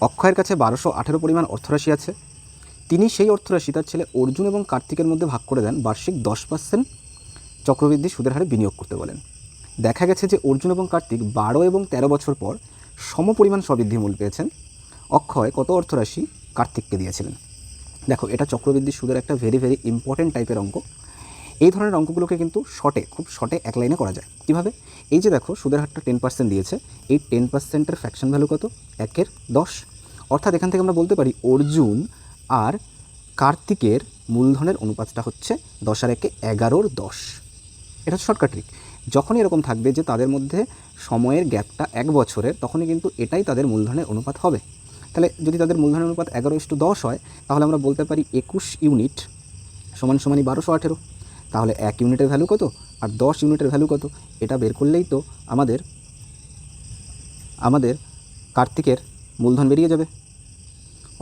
অক্ষয়ের কাছে 1218 পরিমাণ অর্থরাশি আছে। তিনি সেই অর্থরাশি তার ছেলে অর্জুন এবং কার্তিকের মধ্যে ভাগ করে দেন, বার্ষিক 10% চক্রবৃদ্ধি সুদের হারে বিনিয়োগ করতে বলেন। দেখা গেছে যে অর্জুন এবং কার্তিক 12 এবং 13 বছর পর সমপরিমাণ স্ববৃদ্ধি মূল পেয়েছেন। অক্ষয় কত অর্থরাশি কার্তিককে দিয়েছিলেন? দেখো, এটা চক্রবৃদ্ধি সুদের একটা ভেরি ভেরি ইম্পর্টেন্ট টাইপের অঙ্ক। এই ধরনের অঙ্কগুলোকে কিন্তু খুব শর্টে এক লাইনে করা যায়। কীভাবে? এই যে দেখো, সুদের হারটা 10% দিয়েছে, এই 10%-এর ফ্র্যাকশন ভ্যালু কত? 1/10। অর্থাৎ এখান থেকে আমরা বলতে পারি অর্জুন আর কার্তিকের মূলধনের অনুপাতটা হচ্ছে 10 আর 1 11/10। এটা হচ্ছে শর্টকাট ট্রিক। যখনই এরকম থাকবে যে তাদের মধ্যে সময়ের গ্যাপটা 1 বছরের, তখনই কিন্তু এটাই তাদের মূলধনের অনুপাত হবে। তাহলে যদি তাদের মূলধনের অনুপাত 11:10 হয়, তাহলে আমরা বলতে পারি 21 ইউনিট সমান সমানই 1218। তাহলে 1 ইউনিটের ভ্যালু কত আর 10 ইউনিটের ভ্যালু কত? এটা বের করলেই তো আমাদের কার্তিকের মূলধন বেরিয়ে যাবে।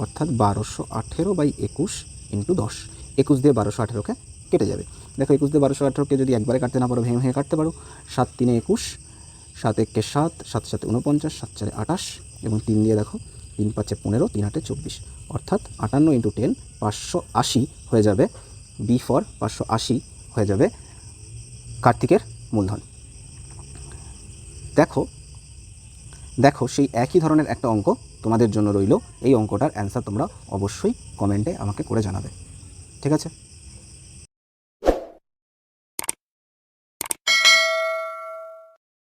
অর্থাৎ 1218/21 × 10। 21 দিয়ে 1218কে কেটে যাবে। দেখো, 21 দিয়ে 1218কে যদি একবারে কাটতে না পারো, ভেঙে ভেঙে কাটতে পারো। 7 × 3 = 21, 7 × 1 = 7, 7 × 7 = 49, 7 × 4 = 28 এবং 3 দিয়ে দেখো, 3 × 5 = 15, 3 × 8 = 24। অর্থাৎ 58 × 10 580 হয়ে যাবে। বি ফর 580 হয়ে যাবে কার্তিকের মূলধন। দেখো সেই একই ধরনের একটা অঙ্ক তোমাদের জন্য রইল। এই অঙ্কটার অ্যান্সার তোমরা অবশ্যই কমেন্টে আমাকে করে জানাবে। ঠিক আছে?